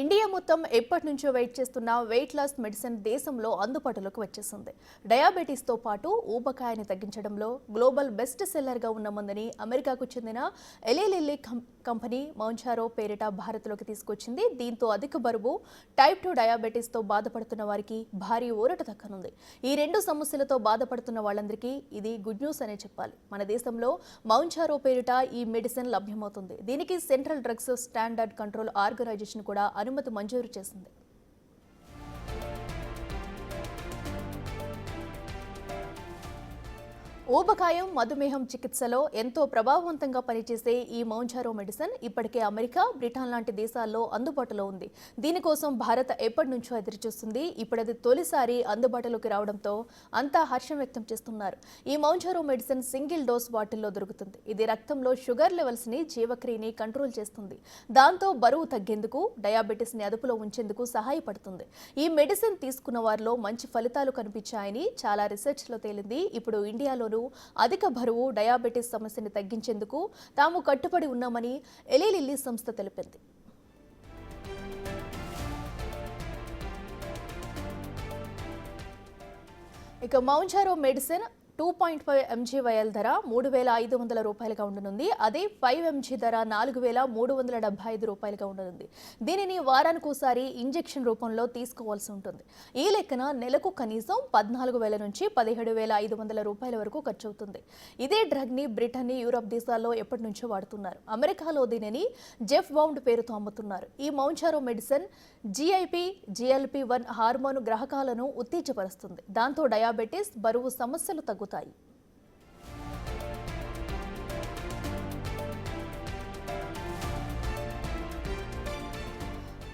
India మొత్తం ఎప్పటి నుంచో వెయిట్ చేస్తున్న వెయిట్ లాస్ మెడిసిన్ దేశంలో అందుబాటులోకి వచ్చేసింది. డయాబెటీస్తో పాటు ఊబకాయాన్ని తగ్గించడంలో గ్లోబల్ బెస్ట్ సెల్లర్గా ఉన్న మందుని అమెరికాకు చెందిన ఎలీ లిల్లీ కంపెనీ మౌంజారో పేరిట భారత్లోకి తీసుకొచ్చింది. దీంతో అధిక బరువు, టైప్ 2 డయాబెటీస్తో బాధపడుతున్న వారికి భారీ ఊరట దక్కనుంది. ఈ రెండు సమస్యలతో బాధపడుతున్న వాళ్ళందరికీ ఇది గుడ్ న్యూస్ అనే చెప్పాలి. మన దేశంలో మౌంజారో పేరిట ఈ మెడిసిన్ లభ్యమవుతుంది. దీనికి central drugs standard control organisation కూడా అనుమతి మంజూరు చేసింది. ఊబకాయం, మధుమేహం చికిత్సలో ఎంతో ప్రభావవంతంగా పనిచేసే ఈ మౌంజారో మెడిసిన్ ఇప్పటికే అమెరికా, బ్రిటన్ లాంటి దేశాల్లో అందుబాటులో ఉంది. దీనికోసం భారత్ ఎప్పటి నుంచో ఎదురుచూస్తుంది. ఇప్పుడది తొలిసారి అందుబాటులోకి రావడంతో అంతా హర్షం వ్యక్తం చేస్తున్నారు. ఈ మౌంజారో మెడిసిన్ సింగిల్ డోస్ బాటిల్లో దొరుకుతుంది. ఇది రక్తంలో షుగర్ లెవెల్స్ ని, జీవక్రియని కంట్రోల్ చేస్తుంది. దాంతో బరువు తగ్గేందుకు, డయాబెటీస్ ని అదుపులో ఉంచేందుకు సహాయపడుతుంది. ఈ మెడిసిన్ తీసుకున్న వారిలో మంచి ఫలితాలు కనిపించాయని చాలా రీసెర్చ్ లో తేలింది. ఇప్పుడు ఇండియాలో అధిక బరువు, డయాబెటీస్ సమస్యని తగ్గించేందుకు తాము కట్టుబడి ఉన్నామని ఎలీ లిల్లీ సంస్థ తెలిపింది. ఇక మౌంజారో మెడిసిన్ 2.5 mg వయల్ ధర 3,500 రూపాయలుగా ఉండనుంది. అదే 5 mg ధర 4,375 రూపాయలుగా ఉండనుంది. దీనిని వారానికోసారి ఇంజెక్షన్ రూపంలో తీసుకోవాల్సి ఉంటుంది. ఈ లెక్కన నెలకు కనీసం 14,000 నుంచి 17,500 రూపాయల వరకు ఖర్చు అవుతుంది. ఇదే డ్రగ్ ని బ్రిటన్, యూరప్ దేశాల్లో ఎప్పటి నుంచో వాడుతున్నారు. అమెరికాలో దీనిని జెఫ్ బౌండ్ పేరుతో అమ్ముతున్నారు. ఈ Mounjaro medicine GIP, GLP-1 hormone గ్రాహకాలను ఉత్తేజపరుస్తుంది. దాంతో డయాబెటీస్, బరువు సమస్యలు తగ్గుతాయి.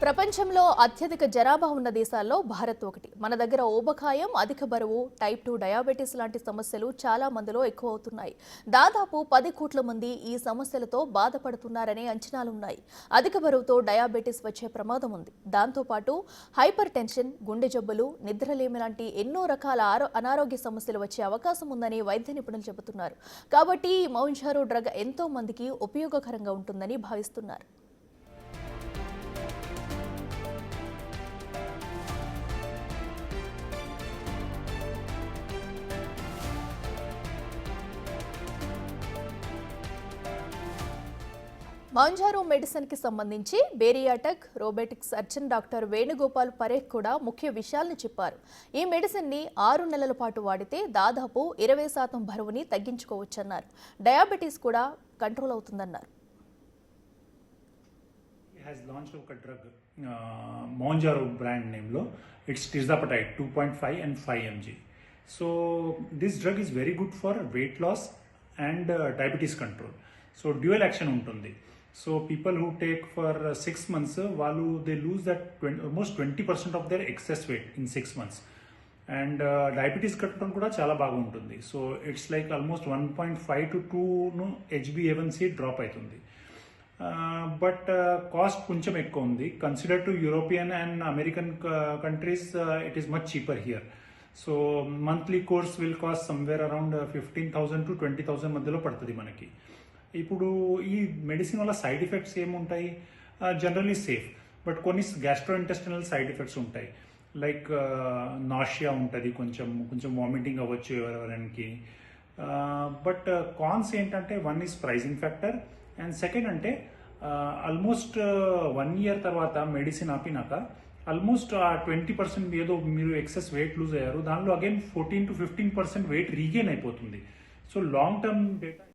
ప్రపంచంలో అత్యధిక జనాభా ఉన్న దేశాల్లో భారత్ ఒకటి. మన దగ్గర ఊబకాయం, అధిక బరువు, టైప్ 2 డయాబెటీస్ లాంటి సమస్యలు చాలా మందిలో ఎక్కువ అవుతున్నాయి. దాదాపు 10 కోట్ల మంది ఈ సమస్యలతో బాధపడుతున్నారనే అంచనాలున్నాయి. అధిక బరువుతో డయాబెటీస్ వచ్చే ప్రమాదం ఉంది. దాంతోపాటు హైపర్ టెన్షన్, గుండె జబ్బులు, నిద్రలేమి లాంటి ఎన్నో రకాల అనారోగ్య సమస్యలు వచ్చే అవకాశం ఉందని వైద్య నిపుణులు చెబుతున్నారు. కాబట్టి ఈ మౌంజారో డ్రగ్ ఎంతో మందికి ఉపయోగకరంగా ఉంటుందని భావిస్తున్నారు. మౌంజారో మెడిసిన్ కి సంబంధించి bariatric robotic surgeon doctor Venugopal Parekh కూడా ముఖ్య విషయాలను చెప్పారు. ఈ మెడిసిన్ ని 6 నెలల పాటు వాడితే దాదాపు 20% బరువుని తగ్గించుకోవచ్చన్నారు. డయాబెటీస్ కూడా control అవుతుందన్నారు. Mounjaro brand name lo it's tirzepatide 2.5 and 5 mg. So this drug is very good for weight loss and diabetes control. So dual action untundi. So people who take for 6 months valu they lose that almost 20% of their excess weight in 6 months. And diabetes control kuda chala baga untundi. So it's like almost 1.5 to 2 no HbA1c drop aitundi. But cost కొంచెం ఎక్కువ ఉంది. Consider to European and American countries it is much cheaper here. So monthly course will cost somewhere around 15,000 to 20,000 మధ్యలో పడుతుంది మనకి. ఇప్పుడు ఈ medicine వల్ల side effects ఏముంటాయి? జనరలీ సేఫ్, బట్ కొన్ని గ్యాస్ట్రో ఇంటెస్టినల్ సైడ్ ఎఫెక్ట్స్ ఉంటాయి. లైక్ నాషియా ఉంటుంది, కొంచెం వామిటింగ్ అవ్వచ్చు ఎవరెవరికి. బట్ కాన్స్ ఏంటంటే, one is pricing factor, and second అంటే ఆల్మోస్ట్ 1 year తర్వాత మెడిసిన్ ఆపినాక ఆల్మోస్ట్ ఆ 20% ఏదో మీరు ఎక్సెస్ వెయిట్ లూజ్ అయ్యారు, దానిలో అగైన్ 14 to 15% వెయిట్ రీగెయిన్ అయిపోతుంది. So long term data